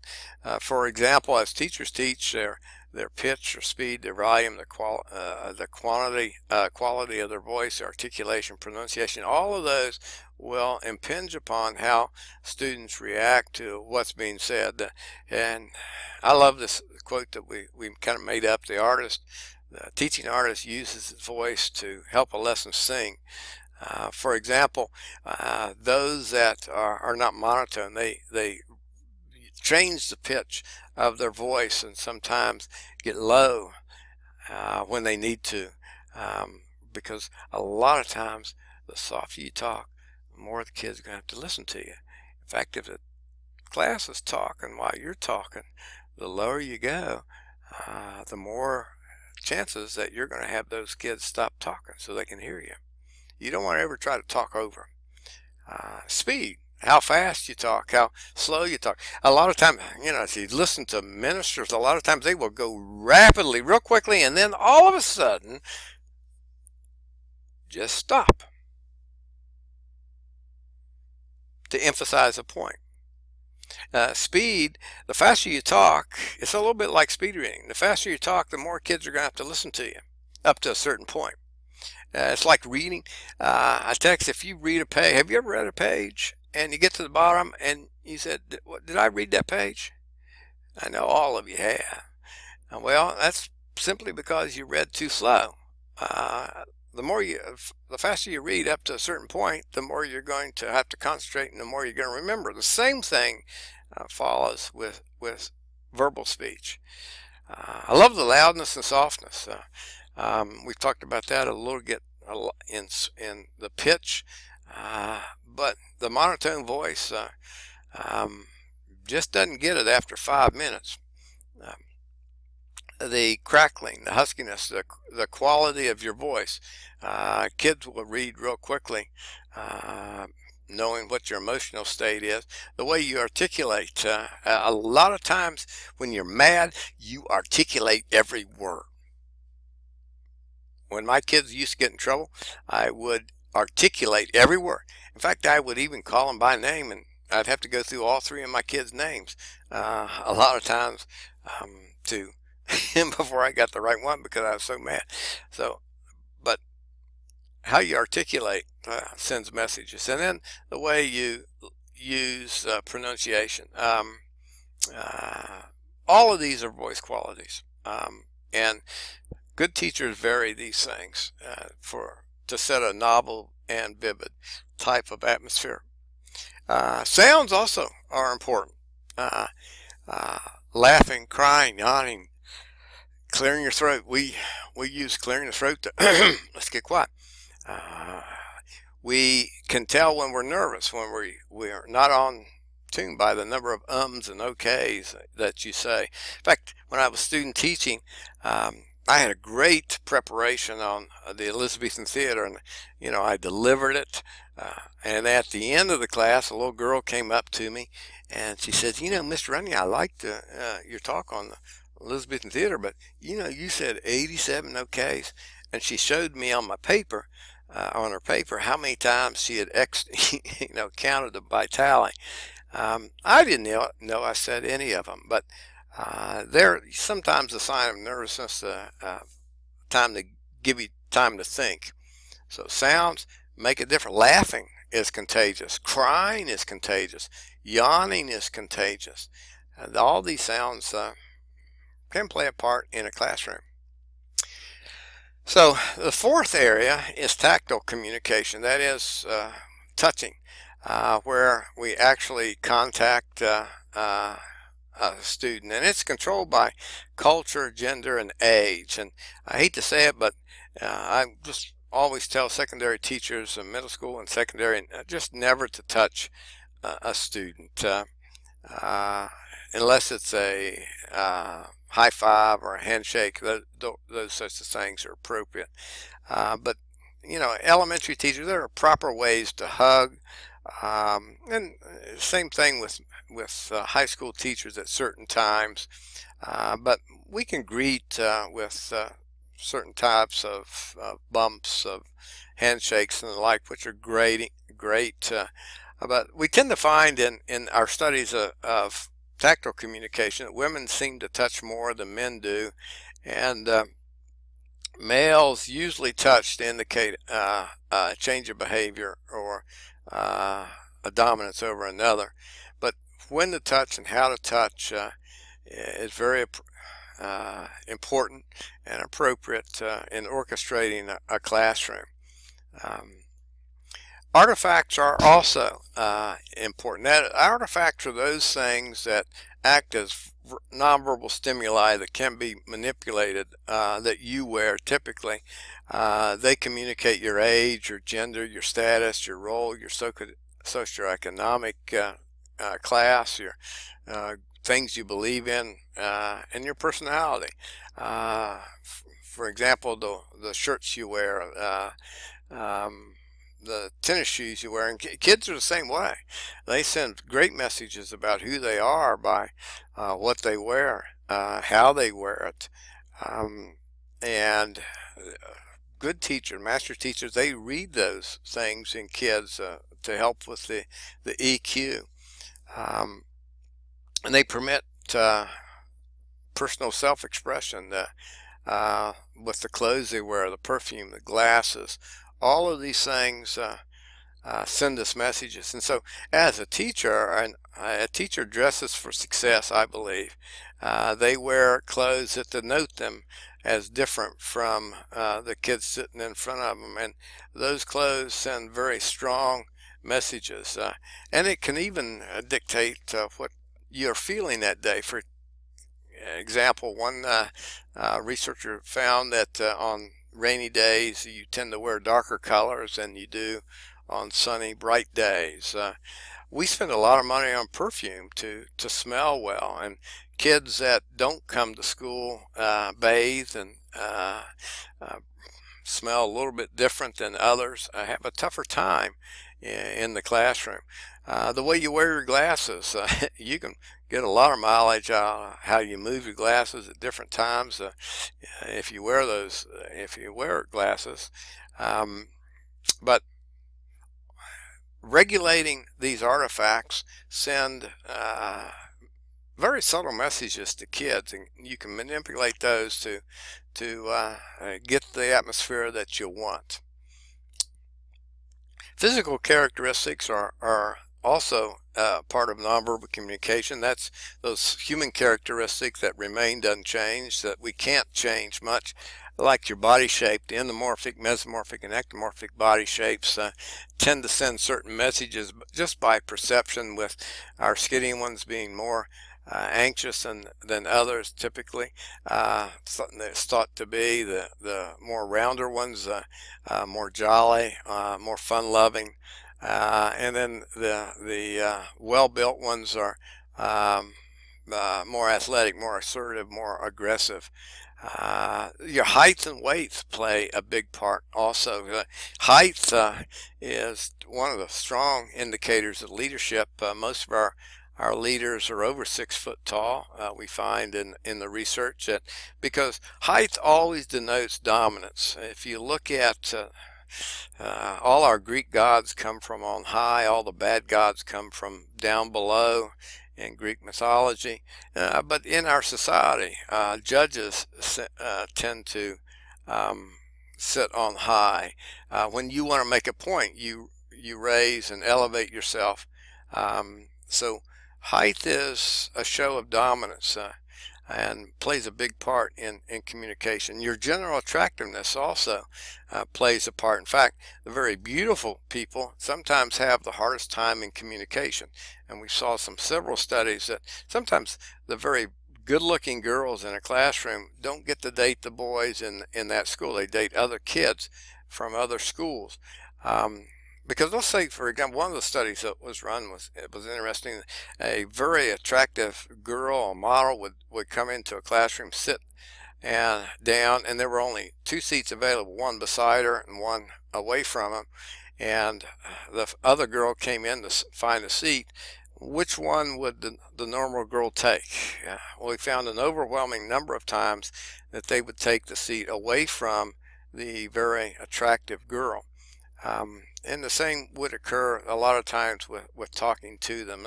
For example, as teachers teach, their pitch or speed, their volume, the quality of their voice, articulation, pronunciation, all of those will impinge upon how students react to what's being said. And I love this quote that we kind of made up. The teaching artist uses his voice to help a lesson sing. For example, those that are not monotone, they change the pitch of their voice and sometimes get low when they need to, because a lot of times the softer you talk, the more the kids are going to have to listen to you. In fact, if the class is talking while you're talking, the lower you go, the more chances that you're going to have those kids stop talking so they can hear you. You don't want to ever try to talk over them. Speed, how fast you talk, how slow you talk. A lot of times, you know, if you listen to ministers, a lot of times they will go rapidly, real quickly, and then all of a sudden, just stop to emphasize a point. Speed, the faster you talk, it's a little bit like speed reading. The faster you talk, the more kids are going to have to listen to you up to a certain point. It's like reading. I text, if you read a page, have you ever read a page and you get to the bottom and you said, did I read that page? I know all of you have. Well, that's simply because you read too slow. The faster you read up to a certain point, the more you're going to have to concentrate and the more you're going to remember. The same thing follows with verbal speech. I love the loudness and softness. We've talked about that a little bit in the pitch, but the monotone voice just doesn't get it after 5 minutes. The crackling, the huskiness, the quality of your voice. Kids will read real quickly, knowing what your emotional state is. The way you articulate. A lot of times when you're mad, you articulate every word. When my kids used to get in trouble, I would articulate every word. In fact, I would even call them by name, and I'd have to go through all 3 of my kids' names a lot of times to before I got the right one because I was so mad. So, but how you articulate sends messages, and then the way you use pronunciation. All of these are voice qualities, and good teachers vary these things to set a novel and vivid type of atmosphere. Sounds also are important. Laughing, crying, yawning, clearing your throat. We use clearing the throat to let's get quiet. We can tell when we're nervous, when we are not on tune by the number of ums and okays that you say. In fact, when I was student teaching, I had a great preparation on the Elizabethan theater, and you know, I delivered it. And at the end of the class, a little girl came up to me and she said, you know, Mr. Runyan, I liked your talk on the Elizabethan theater, but you know, you said 87 okays. And she showed me on my paper, on her paper, how many times she had counted them by tally. I didn't know I said any of them, but they're sometimes a sign of nervousness, time to give you time to think. So sounds make a difference. Laughing is contagious. Crying is contagious. Yawning is contagious. And all these sounds can play a part in a classroom. So the fourth area is tactile communication. That is touching, where we actually contact a student, and it's controlled by culture, gender, and age. And I hate to say it, but I just always tell secondary teachers in middle school and secondary just never to touch a student unless it's a high five or a handshake. Those sorts of things are appropriate. But you know, elementary teachers, there are proper ways to hug, and same thing with high school teachers at certain times. But we can greet with certain types of bumps, of handshakes and the like, which are great. But we tend to find in our studies of tactile communication that women seem to touch more than men do, and males usually touch to indicate a change of behavior or a dominance over another. But when to touch and how to touch is very important and appropriate in orchestrating a classroom. Artifacts are also important. Artifacts are those things that act as nonverbal stimuli that can be manipulated, that you wear typically. They communicate your age, your gender, your status, your role, your socioeconomic class, your things you believe in, and your personality. For example, the shirts you wear, the tennis shoes you wear, and kids are the same way. They send great messages about who they are by what they wear, how they wear it, and good teachers, master teachers, they read those things in kids to help with the EQ, and they permit personal self-expression with the clothes they wear, the perfume, the glasses. All of these things send us messages. And so as a teacher, a teacher dresses for success, I believe. They wear clothes that denote them as different from the kids sitting in front of them, and those clothes send very strong messages, and it can even dictate what you're feeling that day. For example, one researcher found that on rainy days you tend to wear darker colors than you do on sunny, bright days. We spend a lot of money on perfume to smell well, and kids that don't come to school bathe and smell a little bit different than others have a tougher time in the classroom. The way you wear your glasses, you can get a lot of mileage out of how you move your glasses at different times if you wear glasses. But regulating these artifacts send very subtle messages to kids, and you can manipulate those to get the atmosphere that you want. Physical characteristics are also part of nonverbal communication. That's those human characteristics that remained unchanged, that we can't change much, like your body shape. The endomorphic, mesomorphic, and ectomorphic body shapes tend to send certain messages just by perception, with our skinny ones being more anxious than others typically. Something that's thought to be the more rounder ones, more jolly, more fun-loving, and then the well-built ones are more athletic, more assertive, more aggressive. Your height and weight play a big part also. Height is one of the strong indicators of leadership. Most of our leaders are over 6 foot tall. We find in the research that, because height always denotes dominance. If you look at all our Greek gods come from on high, all the bad gods come from down below in Greek mythology. But in our society, judges tend to sit on high. When you want to make a point, you raise and elevate yourself. So height is a show of dominance and plays a big part in communication. Your general attractiveness also plays a part. In fact, the very beautiful people sometimes have the hardest time in communication. And we saw several studies that sometimes the very good-looking girls in a classroom don't get to date the boys in that school. They date other kids from other schools. Because let's say, for example, one of the studies that was run was interesting. A very attractive girl, a model, would come into a classroom, sit down, and there were only 2 seats available, one beside her and one away from him. And the other girl came in to find a seat. Which one would the normal girl take? Well, we found an overwhelming number of times that they would take the seat away from the very attractive girl. And the same would occur a lot of times with talking to them.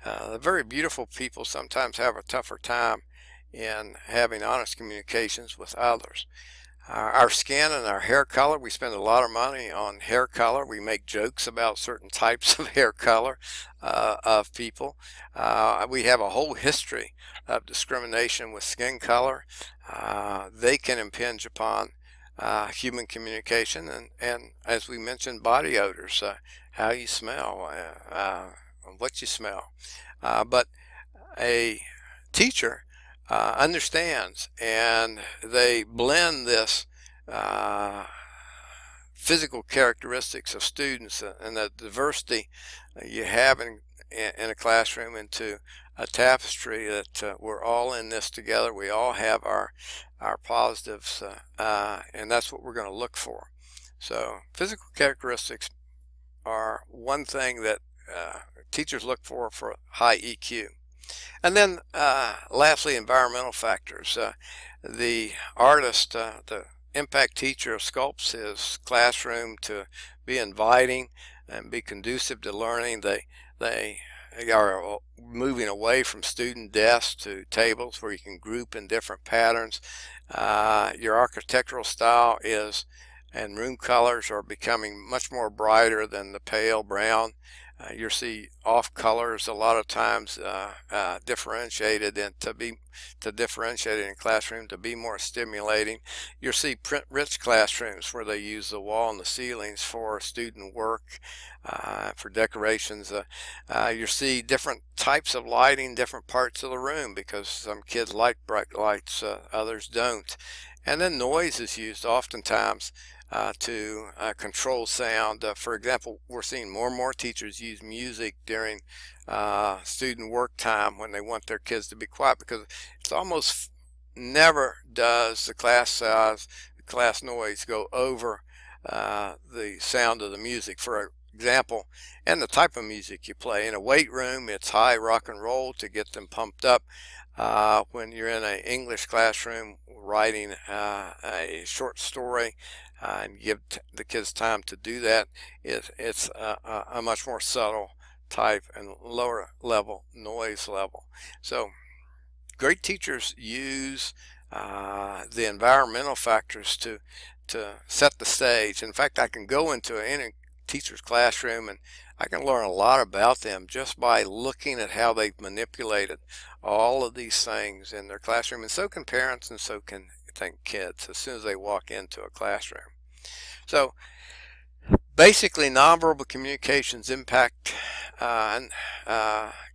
The very beautiful people sometimes have a tougher time in having honest communications with others. Our skin and our hair color, we spend a lot of money on hair color. We make jokes about certain types of hair color of people. We have a whole history of discrimination with skin color. They can impinge upon human communication, and as we mentioned, body odors how you smell, what you smell. But a teacher understands, and they blend this physical characteristics of students and the diversity you have in a classroom into a tapestry that we're all in this together. We all have our positives, and that's what we're going to look for. So physical characteristics are one thing that teachers look for high EQ. And then lastly, environmental factors. The artist, the impact teacher, sculpts his classroom to be inviting and be conducive to learning. They are moving away from student desks to tables where you can group in different patterns. Your architectural style is, and room colors are becoming much more brighter than the pale brown. You'll see off colors a lot of times differentiated, and to differentiate it in classroom to be more stimulating. You'll see print rich classrooms where they use the wall and the ceilings for student work, for decorations. You'll see different types of lighting, different parts of the room, because some kids like bright lights, others don't. And then noise is used oftentimes to control sound. For example, we're seeing more and more teachers use music during student work time when they want their kids to be quiet, because it's almost never does the class size, the class noise go over the sound of the music. For example, and the type of music you play. In a weight room, it's high rock and roll to get them pumped up. When you're in an English classroom writing a short story, and give the kids time to do that, it's a much more subtle type and lower level noise level. So great teachers use the environmental factors to set the stage. In fact, I can go into any teacher's classroom and I can learn a lot about them just by looking at how they've manipulated all of these things in their classroom. And so can parents, and so can kids as soon as they walk into a classroom. So basically, nonverbal communications impact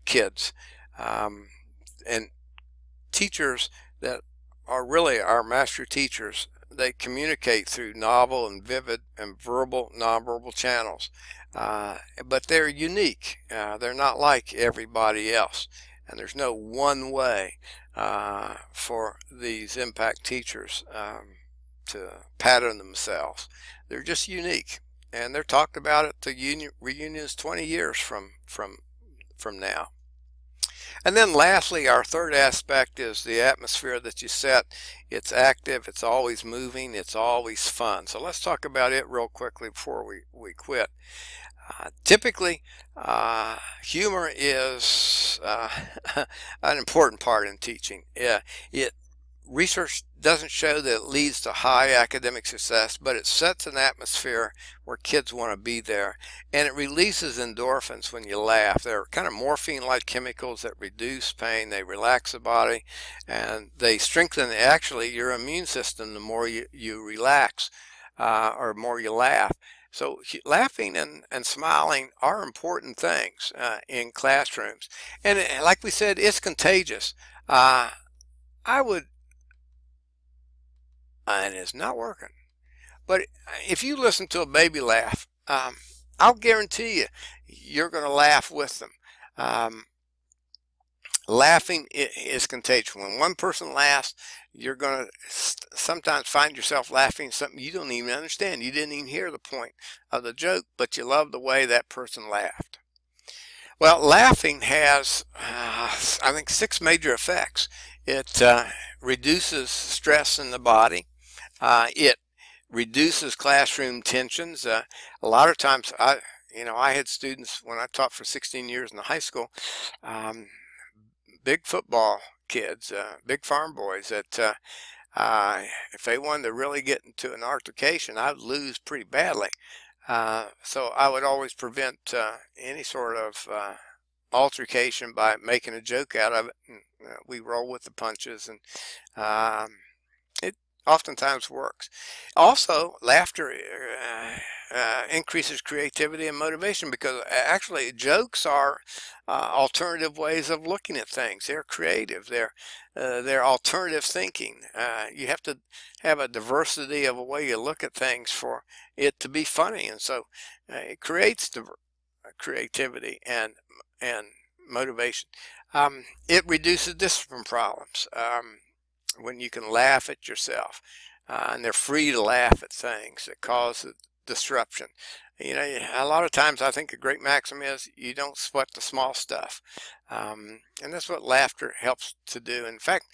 kids, and teachers that are really our master teachers. They communicate through novel and vivid and verbal nonverbal channels, but they're unique. They're not like everybody else, and there's no one way for these impact teachers to pattern themselves. They're just unique, and they're talked about at the reunions 20 years from now. And then lastly, our third aspect is the atmosphere that you set. It's active, it's always moving, it's always fun. So let's talk about it real quickly before we quit. Typically, humor is an important part in teaching. Research doesn't show that it leads to high academic success, but it sets an atmosphere where kids want to be there, and it releases endorphins when you laugh. They're kind of morphine-like chemicals that reduce pain, they relax the body, and they strengthen actually your immune system the more you relax or more you laugh. So laughing and smiling are important things in classrooms, and like we said, it's contagious. And it's not working. But if you listen to a baby laugh, I'll guarantee you're going to laugh with them. Laughing is contagious. When one person laughs, you're going to sometimes find yourself laughing something you don't even understand. You didn't even hear the point of the joke, but you love the way that person laughed. Well, laughing has, I think, 6 major effects. It reduces stress in the body. It reduces classroom tensions. A lot of times, I had students when I taught for 16 years in the high school, big football kids, big farm boys that if they wanted to really get into an altercation, I would lose pretty badly. So I would always prevent any sort of altercation by making a joke out of it. And, we roll with the punches, and it oftentimes works. Also, laughter increases creativity and motivation, because actually jokes are alternative ways of looking at things. They're creative. They're alternative thinking. You have to have a diversity of a way you look at things for it to be funny, and so it creates creativity and motivation. It reduces discipline problems when you can laugh at yourself, and they're free to laugh at things that cause disruption. You know, a lot of times I think a great maxim is you don't sweat the small stuff, and that's what laughter helps to do. In fact,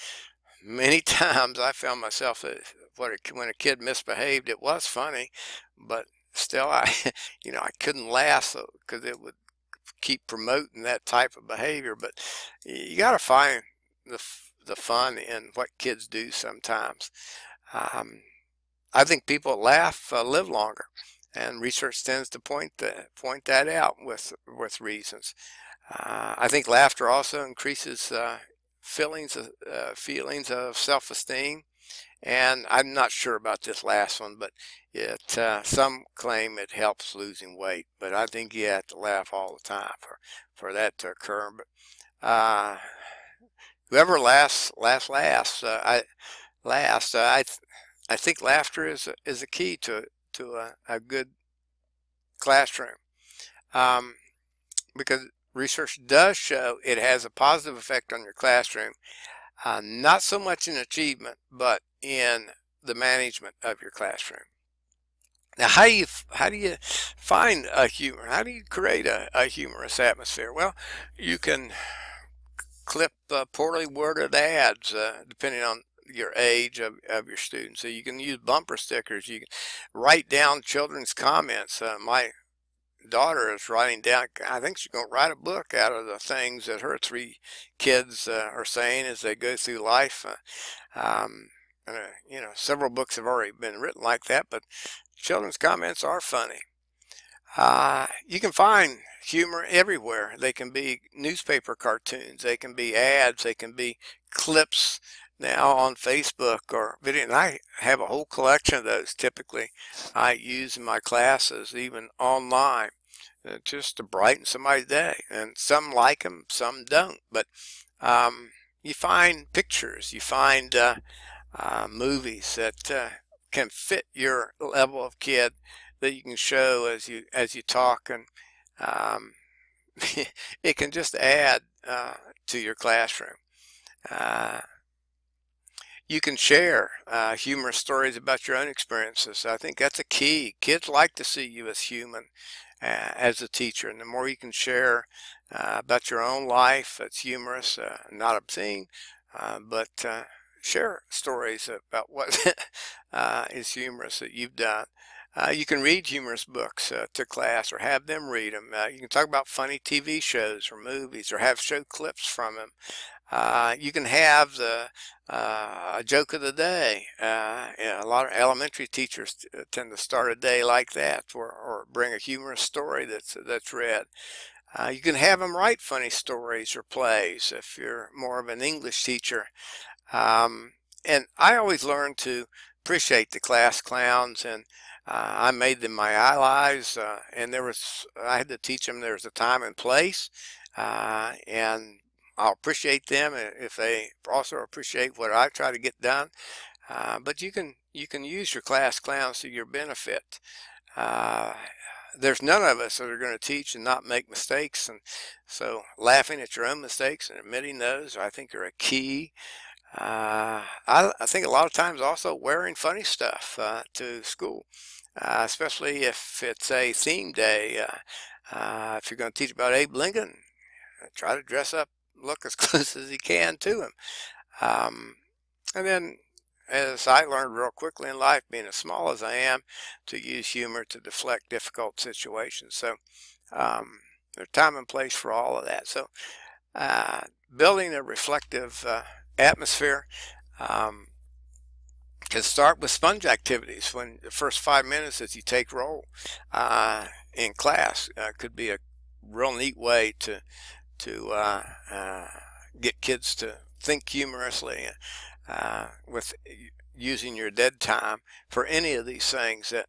many times I found myself that when a kid misbehaved, it was funny, but still I couldn't laugh because it would keep promoting that type of behavior. But you got to find the fun in what kids do sometimes. I think people that laugh live longer, and research tends to point that out with reasons. I think laughter also increases feelings of self-esteem, and I'm not sure about this last one, but some claim it helps losing weight, but I think you have to laugh all the time for that to occur. But whoever laughs I think laughter is a key to a good classroom, because research does show it has a positive effect on your classroom, not so much in achievement, but in the management of your classroom. Now, how do you find a humor? How do you create a humorous atmosphere? Well, you can clip poorly worded ads, depending on your age of your students. So you can use bumper stickers. You can write down children's comments. My daughter is writing down, I think she's going to write a book out of the things that her 3 kids are saying as they go through life. You know, several books have already been written like that, but children's comments are funny. You can find humor everywhere. They can be newspaper cartoons, they can be ads, they can be clips now on Facebook or video, and I have a whole collection of those. Typically I use in my classes, even online, just to brighten somebody's day, and some like them, some don't. But you find pictures, you find movies that can fit your level of kid, that you can show as you talk, and it can just add to your classroom. You can share humorous stories about your own experiences. I think that's a key. Kids like to see you as human as a teacher, and the more you can share about your own life that's humorous, not obscene, but share stories about what is humorous that you've done. You can read humorous books to class, or have them read them. You can talk about funny TV shows or movies, or have show clips from them. You can have a joke of the day. A lot of elementary teachers tend to start a day like that, or bring a humorous story that's read. You can have them write funny stories or plays if you're more of an English teacher. And I always learned to appreciate the class clowns, and I made them my allies, and I had to teach them there's a time and place, and I'll appreciate them if they also appreciate what I try to get done. But you can use your class clowns to your benefit. There's none of us that are going to teach and not make mistakes, and so laughing at your own mistakes and admitting those, I think, are a key. I think a lot of times also wearing funny stuff to school, especially if it's a theme day. If you're going to teach about Abe Lincoln, try to dress up, look as close as you can to him. And then, as I learned real quickly in life, being as small as I am, to use humor to deflect difficult situations. So there's time and place for all of that. So building a reflective atmosphere can start with sponge activities. When the first 5 minutes as you take roll in class could be a real neat way to get kids to think humorously with using your dead time for any of these things that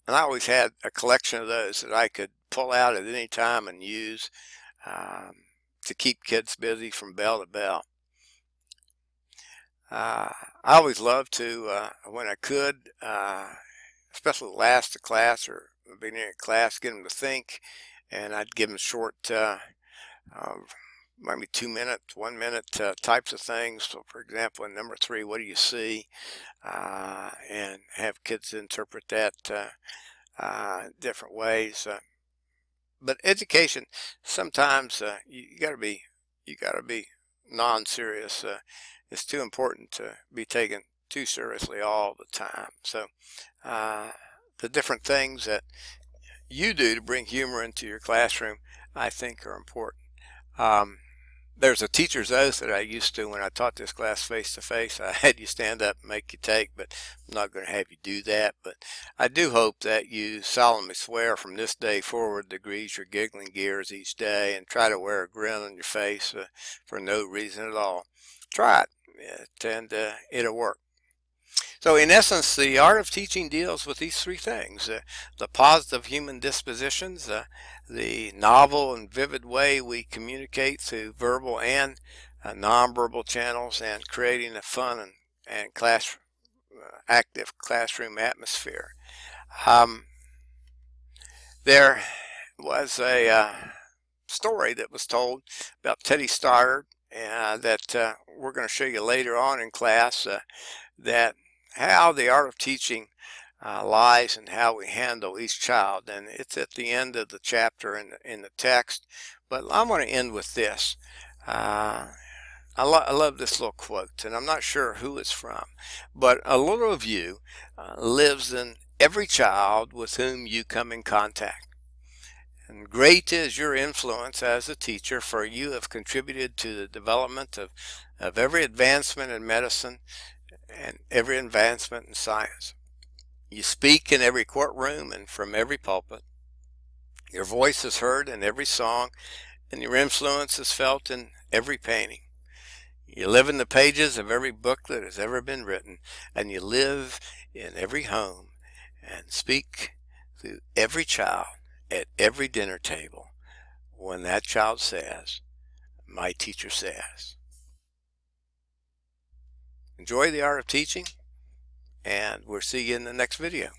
And I always had a collection of those that I could pull out at any time and use um, to keep kids busy from bell to bell. I always loved to, when I could, especially last of class or the beginning of class, get them to think, and I'd give them short, maybe 2 minute, 1 minute types of things. So, for example, in number 3, what do you see? And have kids interpret that different ways. But education, sometimes you got to be non-serious. It's too important to be taken too seriously all the time. So the different things that you do to bring humor into your classroom, I think, are important. There's a teacher's oath that I used to when I taught this class face to face. I had you stand up and make you take, but I'm not going to have you do that. But I do hope that you solemnly swear from this day forward to grease your giggling gears each day and try to wear a grin on your face for no reason at all. Try it, and it'll work. So in essence, the art of teaching deals with these 3 things: the positive human dispositions, the novel and vivid way we communicate through verbal and nonverbal channels, and creating a fun and active classroom atmosphere. There was a story that was told about Teddy Stoddard that we're going to show you later on in class, that how the art of teaching lies in how we handle each child. And it's at the end of the chapter in the text, but I'm going to end with this. I love this little quote, and I'm not sure who it's from, but a little of you lives in every child with whom you come in contact. And great is your influence as a teacher, for you have contributed to the development of every advancement in medicine and every advancement in science. You speak in every courtroom and from every pulpit. Your voice is heard in every song, and your influence is felt in every painting. You live in the pages of every book that has ever been written, and you live in every home and speak to every child at every dinner table when that child says, "My teacher says." Enjoy the art of teaching, and we'll see you in the next video.